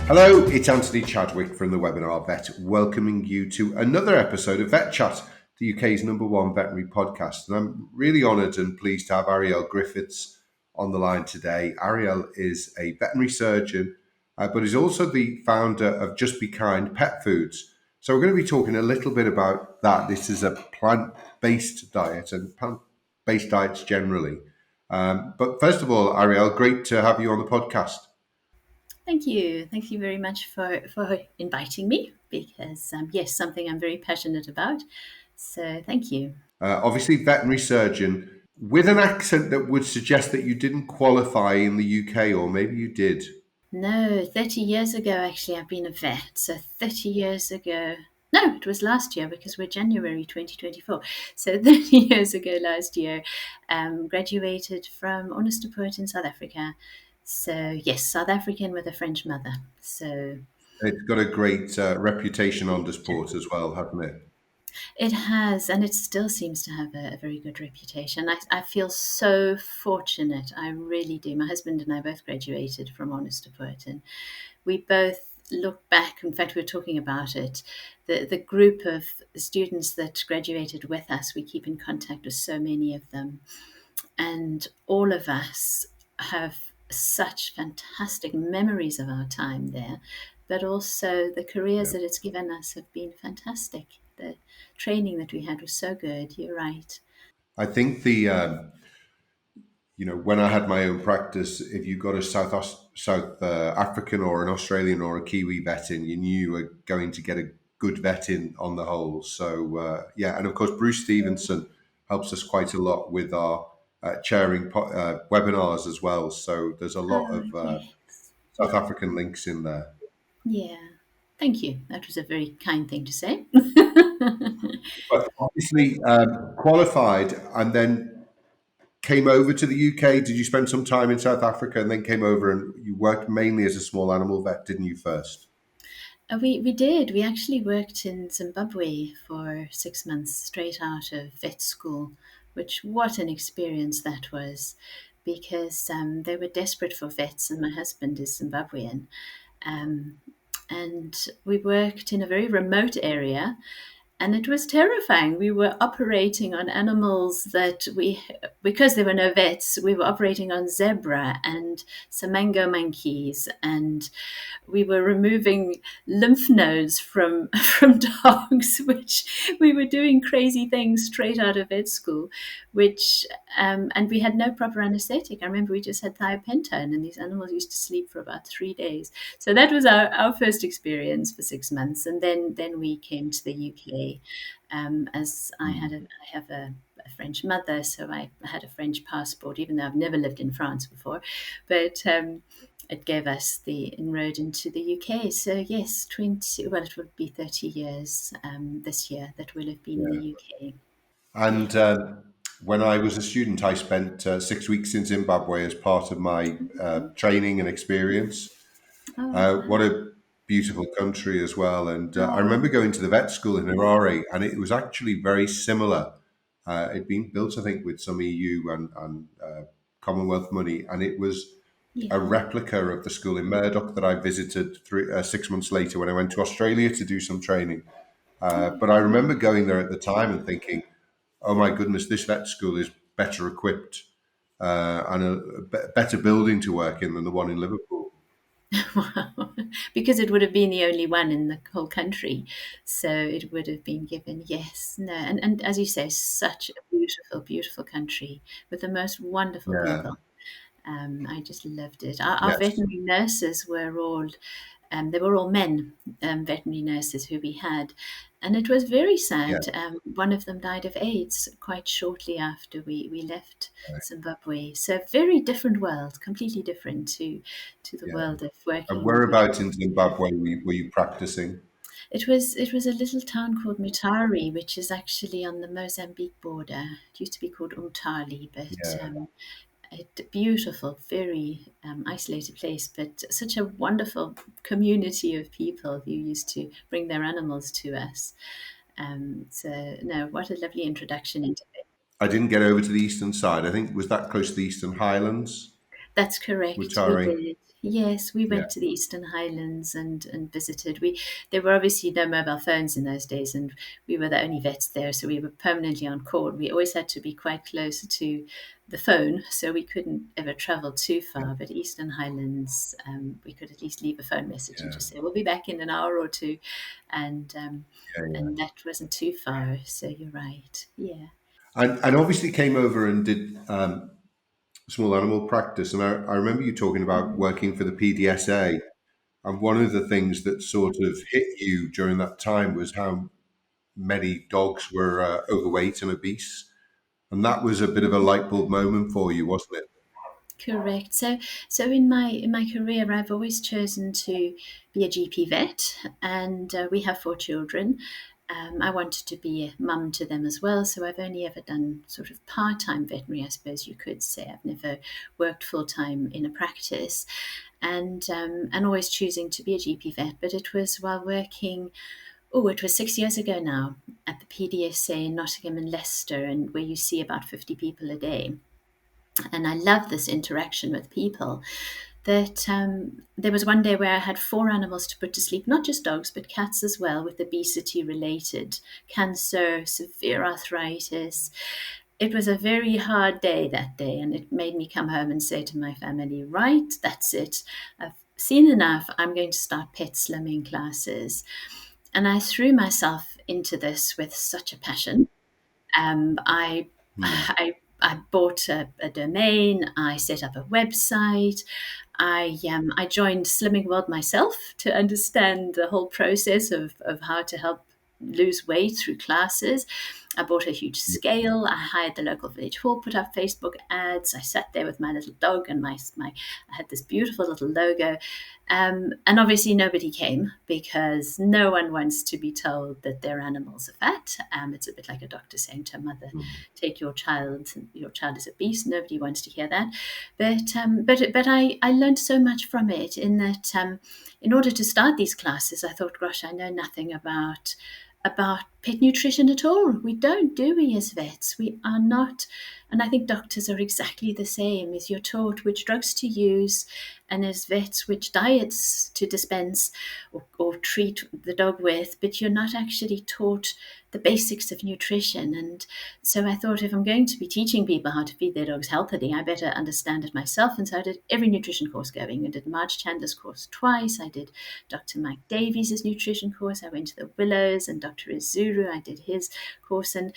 Hello, it's Anthony Chadwick from the Webinar Vet, welcoming you to another episode of VETchat, the UK's #1 veterinary podcast. And I'm really honoured and pleased to have Arielle Griffiths on the line today. Arielle is a veterinary surgeon, but is also the founder of Just Be Kind Pet Foods. So we're going to be talking a little bit about that. This is a plant-based diet and plant-based diets generally. But first of all, Arielle, great to have you on the podcast. Thank you. Thank you very much for inviting me because, yes, something I'm very passionate about. So thank you. Obviously, veterinary surgeon with an accent that would suggest that you didn't qualify in the UK, or maybe you did. No, 30 years ago, actually, I've been a vet. So 30 years ago, no, it was last year because we're January 2024. So 30 years ago last year, graduated from Onderstepoort in South Africa. So, yes, South African with a French mother. So, It's got a great reputation on the yeah. sport as well, hasn't it? It has, and it still seems to have a very good reputation. I feel so fortunate. I really do. My husband and I both graduated from Onderstepoort, and we both look back. In fact, we were talking about it. The group of students that graduated with us, we keep in contact with so many of them, and all of us have such fantastic memories of our time there, but also the careers Yeah. that it's given us have been fantastic. The training that we had was so good. You're right. I think when I had my own practice, if you got a South African or an Australian or a Kiwi vet in, you knew you were going to get a good vet in on the whole. So yeah, and of course Bruce Stevenson helps us quite a lot with our chairing webinars as well. So there's a lot Oh, of yes. South African links in there. Yeah. Thank you. That was a very kind thing to say. But obviously qualified and then came over to the UK. Did you spend some time in South Africa and then came over and you worked mainly as a small animal vet, didn't you, first? We did. We actually worked in Zimbabwe for 6 months straight out of vet school, which what an experience that was, because they were desperate for vets, and my husband is Zimbabwean. Um, and we worked in a very remote area, and it was terrifying. We were operating on animals because there were no vets, we were operating on zebra and samango monkeys, and we were removing lymph nodes from from dogs, which we were doing crazy things straight out of vet school, which and we had no proper anesthetic. I remember we just had thiopentone, and these animals used to sleep for about 3 days. So that was our first experience for 6 months, and then we came to the UK. As I have a French mother, so I had a French passport, even though I've never lived in France before. But it gave us the inroad into the UK. So yes, 20. Well, it would be 30 years this year that we'll have been in the Yeah. UK. Yeah. And when I was a student, I spent 6 weeks in Zimbabwe as part of my training and experience. Oh What wow. a beautiful country as well. And I remember Oh going to the vet school in Harare, and it was actually very similar. It'd been built, I think, with some EU and Commonwealth money, and it was a yeah. replica of the school in Murdoch that I visited 6 months later when I went to Australia to do some training. Oh But I remember going there at the time and thinking, oh my goodness, this vet school is better equipped and a better building to work in than the one in Liverpool. wow. Because it would have been the only one in the whole country, so it would have been given. Yes, no, and as you say, such a beautiful, beautiful country with the most wonderful Yeah. people. I just loved it. Our Yes. veterinary nurses were all, they were all men, veterinary nurses who we had. And it was very Yeah. sad. One of them died of AIDS quite shortly after we left Right. Zimbabwe. So very different world, completely different to the Yeah. world of And working with. whereabouts in Zimbabwe were you practicing? It was a little town called Mutare, which is actually on the Mozambique border. It used to be called Umtali, but Yeah. a beautiful, very isolated place, but such a wonderful community of people who used to bring their animals to us. So, no, what a lovely introduction into it. I didn't get over to the eastern side. I think was that close to the Eastern Highlands, That's correct. We Mutare. did. Yes, we Yeah, went to the Eastern Highlands and visited. There were obviously no mobile phones in those days, and we were the only vets there, so we were permanently on call. We always had to be quite close to the phone, so we couldn't ever travel too yeah, far. But Eastern Highlands, we could at least leave a phone message and yeah, just say we'll be back in an hour or two, yeah. and that wasn't too far. So you're right. Yeah. And obviously came over and did small animal practice. And I remember you talking about working for the PDSA. And one of the things that sort of hit you during that time was how many dogs were overweight and obese. And that was a bit of a light bulb moment for you, wasn't it? Correct. So in my career, I've always chosen to be a GP vet, and we have 4 children. I wanted to be a mum to them as well, so I've only ever done sort of part-time veterinary, I suppose you could say. I've never worked full-time in a practice, and always choosing to be a GP vet. But it was while working. Oh, it was 6 years ago now at the PDSA in Nottingham and Leicester, and where you see about 50 people a day, and I love this interaction with people. That there was one day where I had 4 animals to put to sleep, not just dogs, but cats as well, with obesity related cancer, severe arthritis. It was a very hard day that day, and it made me come home and say to my family, right, that's it. I've seen enough. I'm going to start pet slimming classes. And I threw myself into this with such a passion. um, I, Hmm. I bought a domain. I set up a website. I joined Slimming World myself to understand the whole process of how to help lose weight through classes. I bought a huge scale. I hired the local village hall, put up Facebook ads. I sat there with my little dog and my I had this beautiful little logo. And obviously, nobody came because no one wants to be told that their animals are fat. It's a bit like a doctor saying to a mother, "Take your child. Your child is obese." Nobody wants to hear that. But I learned so much from it. In that, in order to start these classes, I thought, "Gosh, I know nothing about pet nutrition at all. We don't, do we, as vets? We are not." And I think doctors are exactly the same. Is you're taught which drugs to use, and as vets, which diets to dispense or treat the dog with, but you're not actually taught the basics of nutrition. And so I thought, if I'm going to be teaching people how to feed their dogs healthily, I better understand it myself. And so I did every nutrition course going. I did Marge Chandler's course twice. I did Dr. Mike Davies' nutrition course. I went to the Willows, and Dr. Izuru, I did his course. And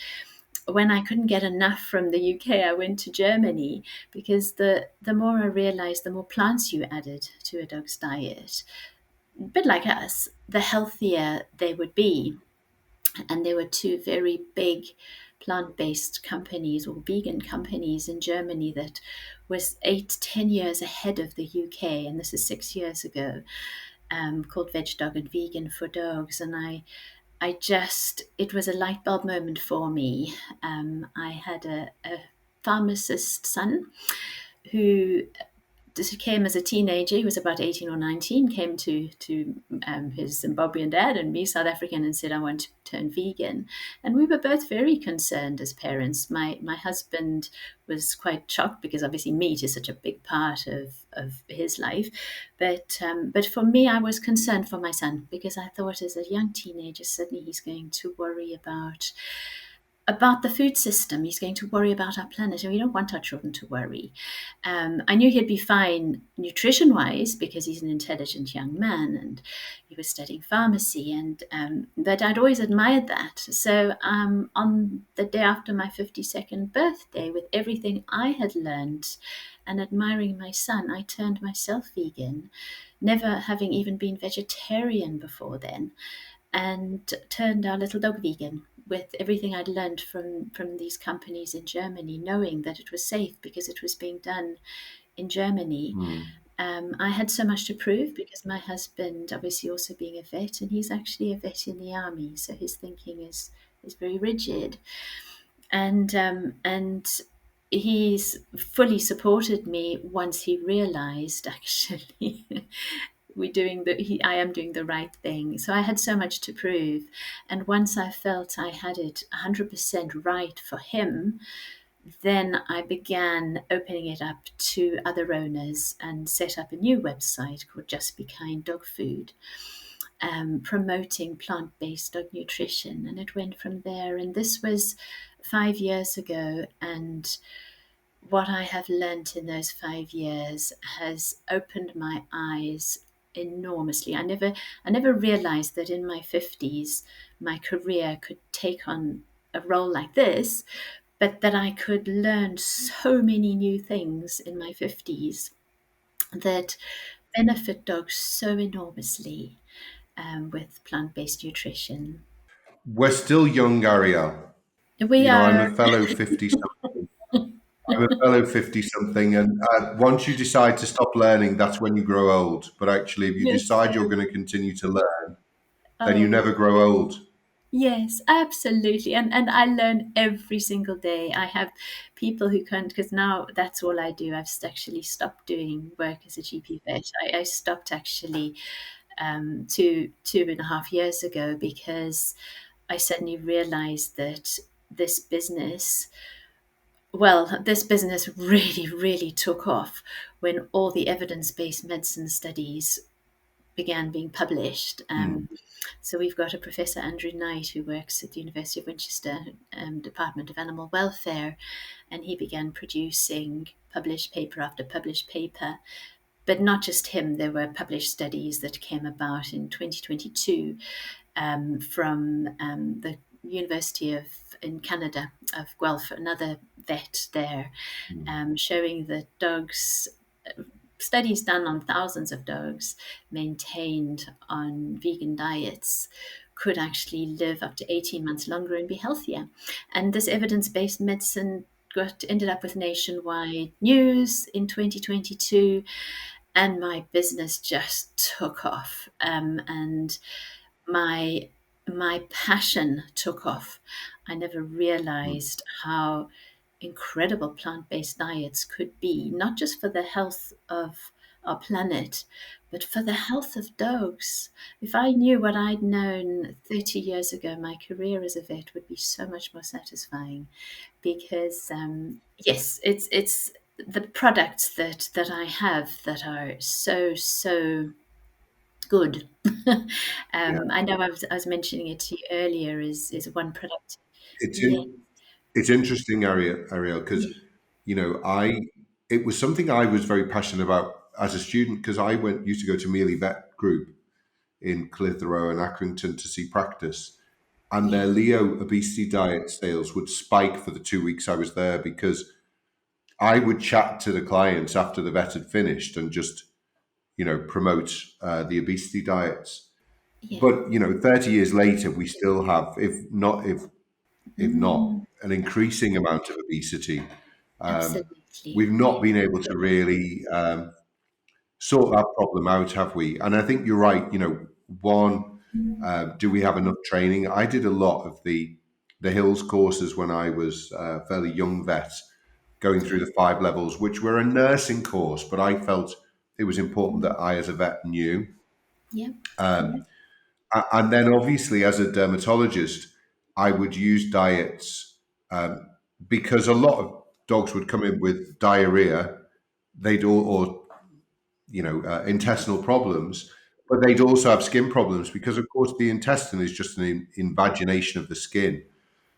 when I couldn't get enough from the UK, I went to Germany, because the more I realized, the more plants you added to a dog's diet, a bit like us, the healthier they would be. And there were 2 very big plant-based companies or vegan companies in Germany that was 8, 10 years ahead of the UK, and this is 6 years ago, called Veg Dog and Vegan for Dogs. And I just, it was a light bulb moment for me. I had a pharmacist son who came as a teenager. He was about 18 or 19, came to his Zimbabwean dad and me, South African, and said, "I want to turn vegan." And we were both very concerned as parents. My husband was quite shocked, because obviously meat is such a big part of his life. But for me, I was concerned for my son, because I thought, as a young teenager, suddenly he's going to worry about the food system. He's going to worry about our planet, and we don't want our children to worry. I knew he'd be fine nutrition wise, because he's an intelligent young man and he was studying pharmacy, and but I'd always admired that. So on the day after my 52nd birthday, with everything I had learned and admiring my son, I turned myself vegan, never having even been vegetarian before then, and turned our little dog vegan, with everything I'd learned from these companies in Germany, knowing that it was safe because it was being done in Germany. Hmm. I had so much to prove, because my husband, obviously also being a vet, and he's actually a vet in the army, so his thinking is very rigid, and he's fully supported me once he realized, actually, I am doing the right thing. So I had so much to prove, and once I felt I had it 100% right for him, then I began opening it up to other owners and set up a new website called Just Be Kind Dog Food, promoting plant based dog nutrition. And it went from there. And this was 5 years ago. And what I have learnt in those 5 years has opened my eyes enormously. I never realized that in my 50s my career could take on a role like this, but that I could learn so many new things in my 50s that benefit dogs so enormously, with plant based nutrition. We're still young, Arielle. We You know, I'm a are. fellow 50 something. I'm a fellow 50 something. And once you decide to stop learning, that's when you grow old. But actually, if you Yes, decide you're going to continue to learn, then you oh, never grow old. yes, absolutely. And I learn every single day. I have people who can't, because now that's all I do. Actually stopped doing work as a GP vet. I stopped actually, 2.5 years ago, because I suddenly realized that this business, this business really, really took off when all the evidence based medicine studies began being published. Mm, So we've got a Professor Andrew Knight who works at the University of Winchester, Department of Animal Welfare, and he began producing published paper after published paper. But not just him, there were published studies that came about in 2022, from, the University of in Canada of Guelph, another vet there, mm, showing that dogs, studies done on thousands of dogs maintained on vegan diets, could actually live up to 18 months longer and be healthier. And this evidence based medicine ended up with nationwide news in 2022, and my business just took off. And my my passion took off. I never mm. realized how incredible plant-based diets could be, not just for the health of our planet, but for the health of dogs. If I knew what I'd known 30 years ago, my career as a vet would be so much more satisfying, because, yes, it's the products that I have that are so good. Yeah. I know I was mentioning it to you earlier. Is one product? It's Yeah, in, it's interesting, Ariel, because, yeah, you know, it was something I was very passionate about as a student because used to go to Mealy Vet Group in Clitheroe and Accrington to see practice. And yeah, their Leo obesity diet sales would spike for the 2 weeks I was there because I would chat to the clients after the vet had finished and just, promote the obesity diets. yeah. But 30 years later, we still have, if not Mm, an increasing amount of obesity. Um, absolutely. we've not been able to really sort that problem out, have we? And I think you're right. One, do we have enough training? I did a lot of the Hills courses when I was a fairly young vet, going through Yeah, the 5 levels, which were a nursing course, but I felt it was important that I, as a vet, knew. yeah, yeah. Um, and then, obviously, as a dermatologist, I would use diets um, because a lot of dogs would come in with diarrhea. They'd all, or intestinal problems, but they'd also have skin problems because, of course, the intestine is just an invagination of the skin.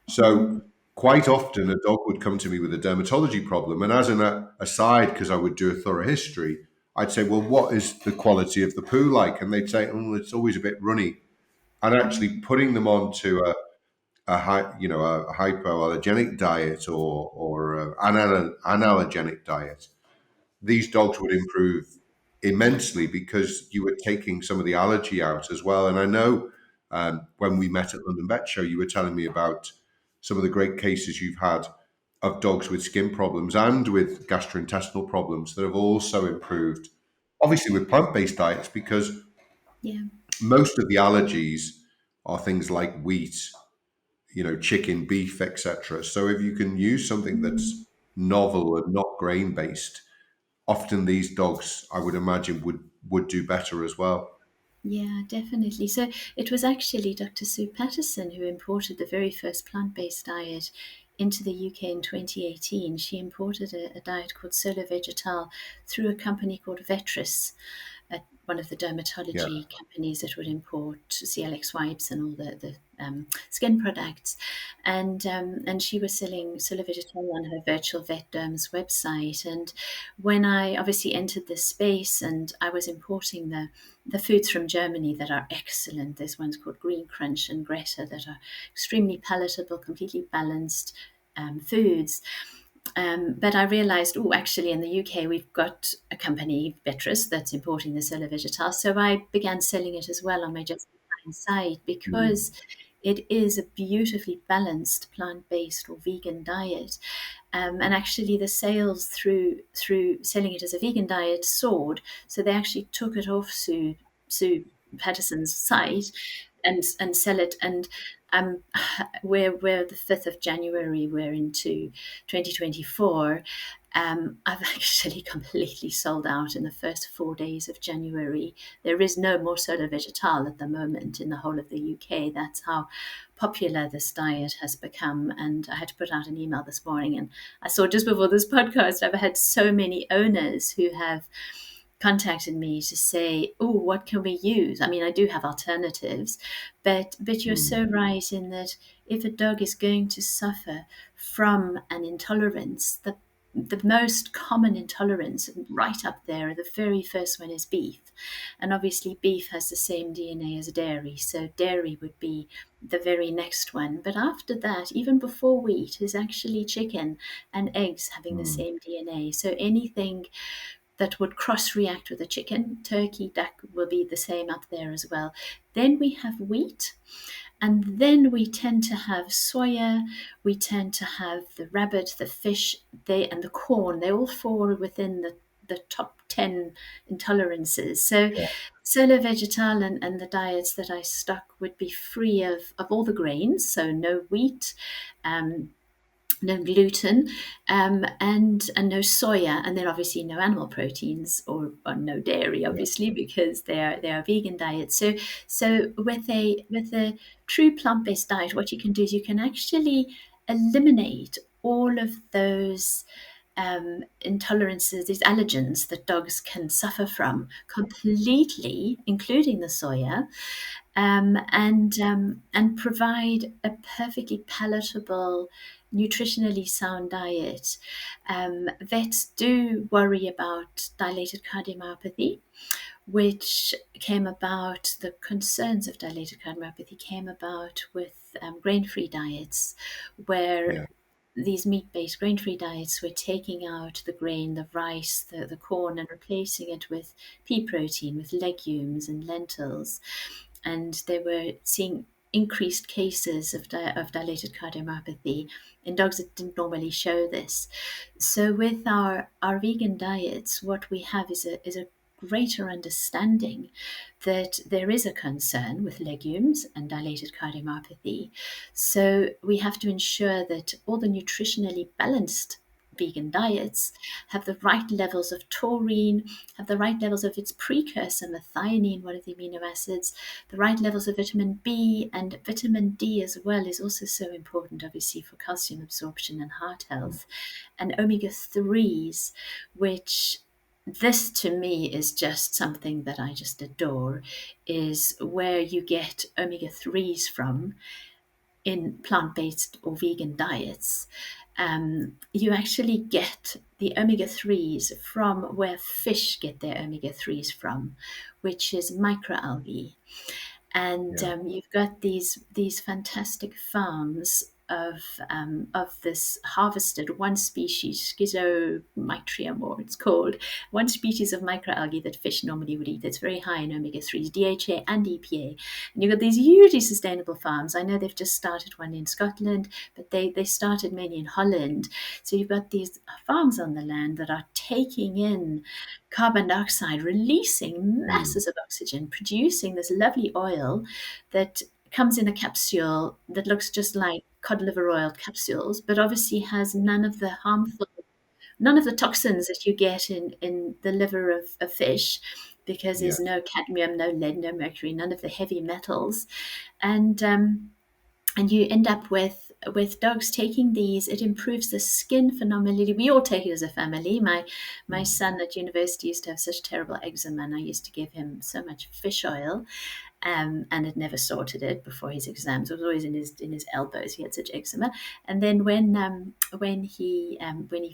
So Mm, quite often, a dog would come to me with a dermatology problem, and as an aside, because I would do a thorough history, I'd say, "Well, what is the quality of the poo like?" And they'd say, "Oh, it's always a bit runny." And actually, mm, putting them onto a hypoallergenic diet or analergenic diet, these dogs would improve yeah, immensely because you were taking some of the allergy out as well. And I know when we met at London Vet Show, you were telling me about some of the great cases you've had of dogs with skin problems and with gastrointestinal problems that have also improved, obviously with plant-based diets, because yeah. most of the allergies are things like wheat, chicken, beef, etc. So if you can use something Mm. that's novel and not grain-based, often these dogs, I would imagine, would do better as well. Yeah, definitely. So it was actually Dr. Sue Patterson who imported the very first plant based diet into the UK in 2018, she imported a diet called Solo Vegetal through a company called Vetris, one of the Yeah. dermatology companies that would import CLX wipes and all the skin products. And she was selling Solo Vegetal on her virtual vet derms website. And when I obviously entered this space and I was importing the foods from Germany that are excellent, there's ones called Green Crunch and Greta that are extremely palatable, completely balanced foods. But I realized, oh, actually, in the UK, we've got a company, Vetris, that's importing the Solar Vegetal. So I began selling it as well on my Just in Time site Mm. because it is a beautifully balanced plant-based or vegan diet. And actually, the sales through selling it as a vegan diet soared. So they actually took it off Sue Patterson's site and sell it. And um, we're the 5th of January. We're into 2024. I've actually completely sold out in the first 4 days of January. There is no more Solar Vegetal at the moment in the whole of the UK. That's how popular this diet has become. And I had to put out an email this morning, and I saw just before this podcast, I've had so many owners who have contacted me to say, "Oh, what can we use?" I mean, I do have alternatives, but you're Mm. so right in that if a dog is going to suffer from an intolerance, the most common intolerance right up there, the very first one is beef. And obviously, beef has the same DNA as dairy. So, dairy would be the very next one. But after that, even before wheat, is actually chicken and eggs having the Mm. same DNA. So, anything that would cross react with a chicken, turkey, duck will be the same up there as well. Then we have wheat, and then we tend to have soya, we tend to have the rabbit, the fish, and the corn. They all fall within the top 10 intolerances. So Yeah. Solo Vegetal and the diets that I stock would be free of all the grains, so no wheat, um, no gluten, and no soya, and then obviously no animal proteins or no dairy, Yeah. obviously, because they are vegan diets. So with a true plant based diet, what you can do is you can actually eliminate all of those intolerances, these allergens that dogs can suffer from completely, including the soya, and provide a perfectly palatable, nutritionally sound diet. Vets do worry about dilated cardiomyopathy, which came about, the concerns of dilated cardiomyopathy came about with grain-free diets, where Yeah. these meat-based grain-free diets were taking out the grain, the rice, the corn, and replacing it with pea protein, with legumes and lentils. And they were seeing increased cases of dilated cardiomyopathy in dogs that didn't normally show this. So with our vegan diets, what we have is a greater understanding that there is a concern with legumes and dilated cardiomyopathy. So we have to ensure that all the nutritionally balanced vegan diets have the right levels of taurine, have the right levels of its precursor, methionine, one of the amino acids, the right levels of vitamin B, and vitamin D as well is also so important, obviously, for calcium absorption and heart health, and omega 3s, which this to me is just something that I just adore, is where you get omega 3s from in plant based or vegan diets. You actually get the omega 3s from where fish get their omega 3s from, which is microalgae. And Yeah. you've got these fantastic farms of this harvested one species, Schizomitrium, or it's called, one species of microalgae that fish normally would eat. That's very high in omega-3s, DHA and EPA. And you've got these hugely sustainable farms. I know they've just started one in Scotland, but they started many in Holland. So you've got these farms on the land that are taking in carbon dioxide, releasing Mm. masses of oxygen, producing this lovely oil that comes in a capsule that looks just like cod liver oil capsules, but obviously has none of the toxins that you get in the liver of fish, because Yeah. there's no cadmium, no lead, no mercury, none of the heavy metals. And and you end up with with dogs taking these, it improves the skin phenomenally. We all take it as a family. My son at university used to have such terrible eczema, and I used to give him so much fish oil, and it never sorted it before his exams. It was always in his elbows. He had such eczema. And then when he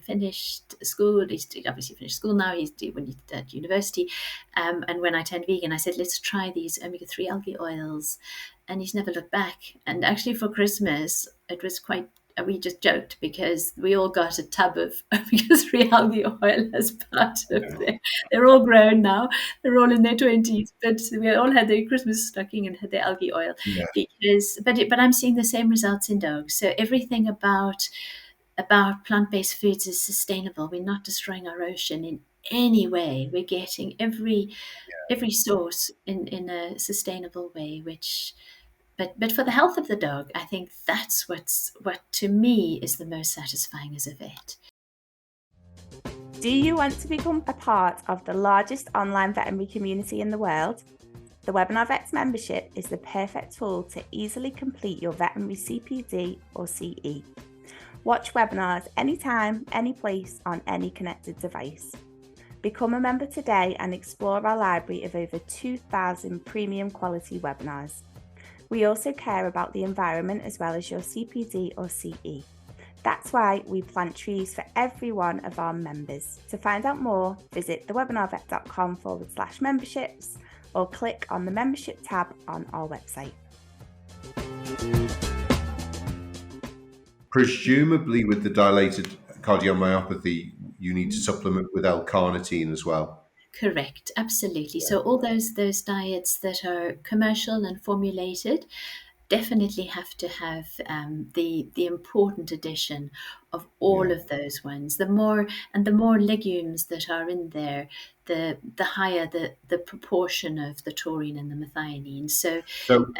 finished school, he's obviously finished school now. When he's at university, and when I turned vegan, I said, let's try these omega-3 algae oils, and he's never looked back. And actually, for Christmas, it was quite. We just joked because we all got a tub of omega-3 algae oil as part of Yeah. their. They're all grown now. They're all in their 20s, but we all had their Christmas stocking and had their algae oil Yeah. but I'm seeing the same results in dogs. So everything about plant-based foods is sustainable. We're not destroying our ocean in any way. We're getting every source in a sustainable way, which but for the health of the dog, I think that's what to me is the most satisfying as a vet. Do you want to become a part of the largest online veterinary community in the world? The Webinar Vets membership is the perfect tool to easily complete your veterinary CPD or CE. Watch webinars anytime, any place, on any connected device. Become a member today and explore our library of over 2,000 premium quality webinars. We also care about the environment as well as your CPD or CE. That's why we plant trees for every one of our members. To find out more, visit thewebinarvet.com/memberships or click on the membership tab on our website. Presumably, with the dilated cardiomyopathy, you need to supplement with L-carnitine as well. Correct, absolutely. So all those diets that are commercial and formulated definitely have to have the important addition of all Yeah. of those ones. The more legumes that are in there, the higher the proportion of the taurine and the methionine. So So,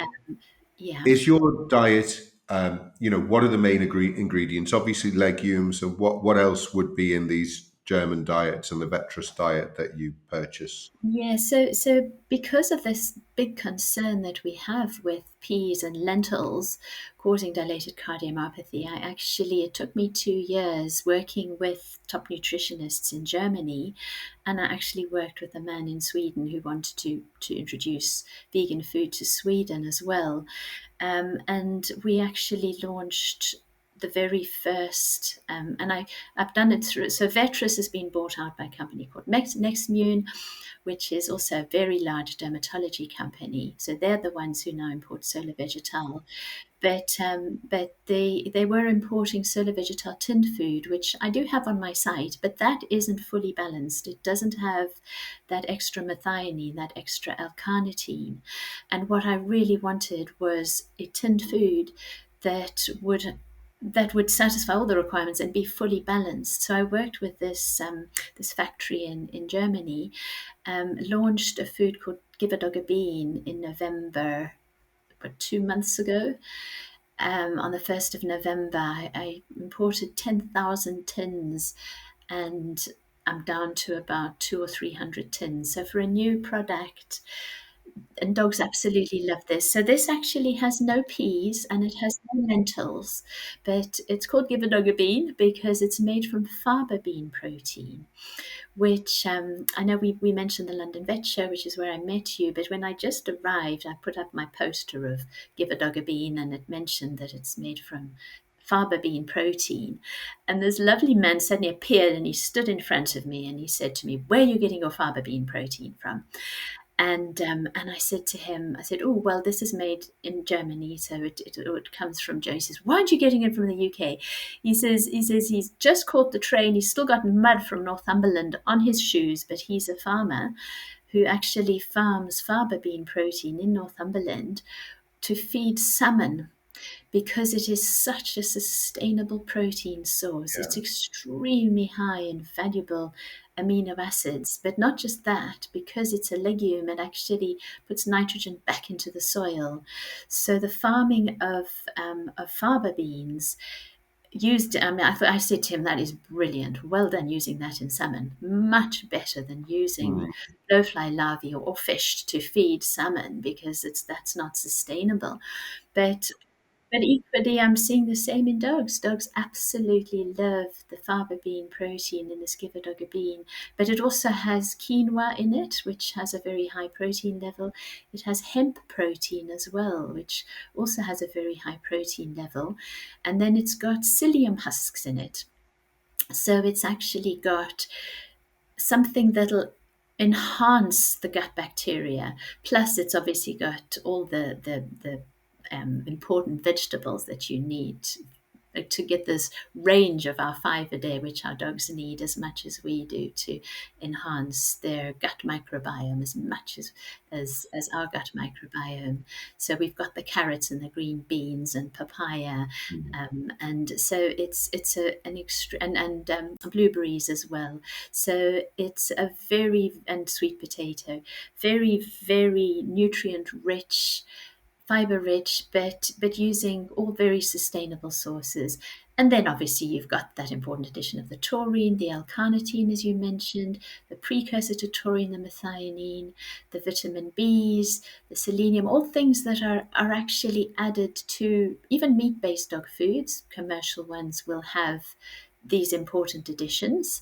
yeah. is your diet? What are the main ingredients? Obviously, legumes, and what else would be in these German diets and the Vettrus diet that you purchase? Yeah, so because of this big concern that we have with peas and lentils causing dilated cardiomyopathy, it took me 2 years working with top nutritionists in Germany, and I actually worked with a man in Sweden who wanted to introduce vegan food to Sweden as well. And we actually launched the very first, I've done it through. So Vettrus has been bought out by a company called Nextmune, which is also a very large dermatology company. So they're the ones who now import Solar Vegetal. But they were importing Solar Vegetal tinned food, which I do have on my site, but that isn't fully balanced. It doesn't have that extra methionine, that extra L-carnitine. And what I really wanted was a tinned food that would satisfy all the requirements and be fully balanced. So I worked with this factory in Germany, launched a food called Give a Dog a Bean in November, 2 months ago. On the 1st of November, I imported 10,000 tins, and I'm down to about 200 or 300 tins. So for a new product, and dogs absolutely love this. So this actually has no peas and it has no lentils, but it's called Give a Dog a Bean because it's made from faba bean protein, which I know we mentioned the London Vet Show, which is where I met you, but when I just arrived, I put up my poster of Give a Dog a Bean, and it mentioned that it's made from faba bean protein. And this lovely man suddenly appeared and he stood in front of me and he said to me, "Where are you getting your faba bean protein from?" And I said to him, I said, "Oh, well, this is made in Germany, so it comes from Joe." He says, "Why aren't you getting it from the UK?" He says he's just caught the train. He's still got mud from Northumberland on his shoes, but he's a farmer who actually farms faba bean protein in Northumberland to feed salmon because it is such a sustainable protein source. It's Yeah. extremely high in valuable amino acids, but not just that, because it's a legume, it actually puts nitrogen back into the soil. So the farming of faba beans used, I said to him, that is brilliant. Well done using that in salmon. Much better than using Mm. blowfly larvae or fish to feed salmon because that's not sustainable. But But equally, I'm seeing the same in dogs. Dogs absolutely love the fava bean protein in the skiver bean, but it also has quinoa in it, which has a very high protein level. It has hemp protein as well, which also has a very high protein level. And then it's got psyllium husks in it. So it's actually got something that'll enhance the gut bacteria. Plus, it's obviously got all the important vegetables that you need to get this range of our 5 a day, which our dogs need as much as we do to enhance their gut microbiome as much as our gut microbiome. So we've got the carrots and the green beans and papaya, and so it's an extra and blueberries as well. So it's a very and sweet potato, very nutrient rich, fiber rich, but using all very sustainable sources. And then obviously you've got that important addition of the taurine, the L-carnitine, as you mentioned, the precursor to taurine, the methionine, the vitamin Bs, the selenium, all things that are actually added to even meat-based dog foods. Commercial ones will have these important additions.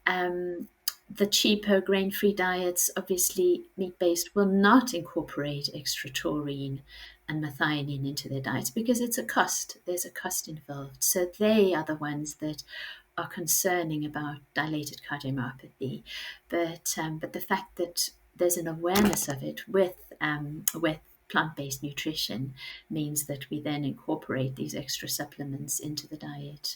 Um, the cheaper grain-free diets, obviously meat-based, will not incorporate extra taurine and methionine into their diets because it's a cost. There's a cost involved. So they are the ones that are concerning about dilated cardiomyopathy. But the fact that there's an awareness of it with plant-based nutrition means that we then incorporate these extra supplements into the diet.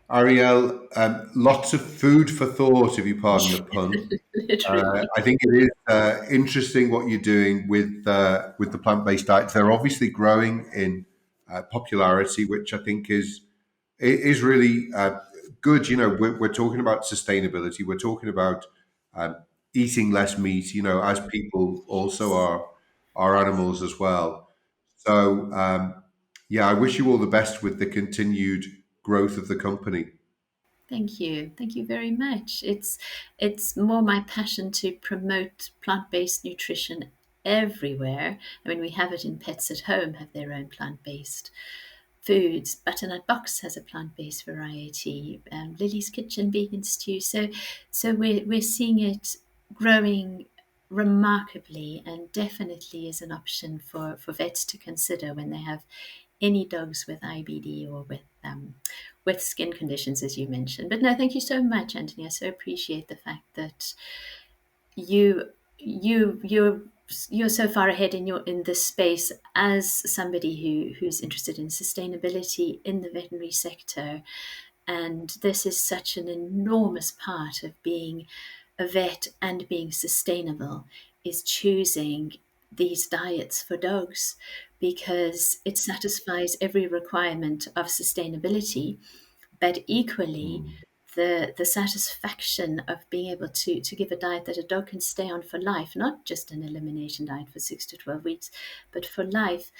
Arielle, lots of food for thought, if you pardon the pun. Literally. I think it is interesting what you're doing with the plant-based diets. They're obviously growing in popularity, which I think is really good. You know, we're talking about sustainability. We're talking about um, eating less meat. You know, as people also are animals as well. So yeah, I wish you all the best with the continued growth of the company. Thank you. Thank you very much. It's more my passion to promote plant-based nutrition everywhere. I mean, we have it in Pets at Home, have their own plant-based foods. Butternut Box has a plant-based variety. Lily's Kitchen vegan stew. So we're seeing it growing remarkably, and definitely is an option for vets to consider when they have any dogs with IBD or with skin conditions, as you mentioned. But no, thank you so much, Anthony. I so appreciate the fact that you you're so far ahead in this space as somebody who's interested in sustainability in the veterinary sector. And this is such an enormous part of being a vet and being sustainable, is choosing these diets for dogs, because it satisfies every requirement of sustainability, but equally the satisfaction of being able to give a diet that a dog can stay on for life, not just an elimination diet for 6 to 12 weeks, but for life,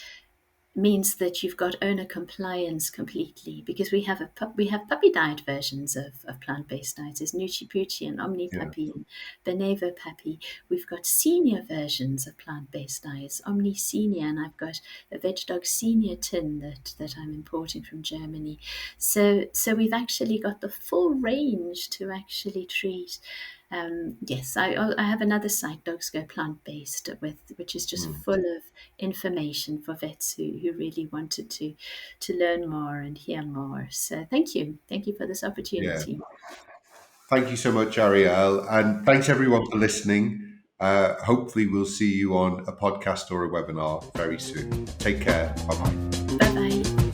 means that you've got owner compliance completely, because we have puppy diet versions of plant-based diets. There's Nuchi Pucci and Omni Yeah. Puppy and Benevo Puppy. We've got senior versions of plant-based diets, Omni Senior, and I've got a Veg Dog Senior tin that I'm importing from Germany. So we've actually got the full range to actually treat. Yes, I have another site, Dogs Go Plant Based, which is just full of information for vets who really wanted to learn more and hear more. So thank you for this Yeah. opportunity. Thank you so much, Arielle. And thanks everyone for listening. Hopefully, we'll see you on a podcast or a webinar very soon. Take care. Bye bye. Bye bye.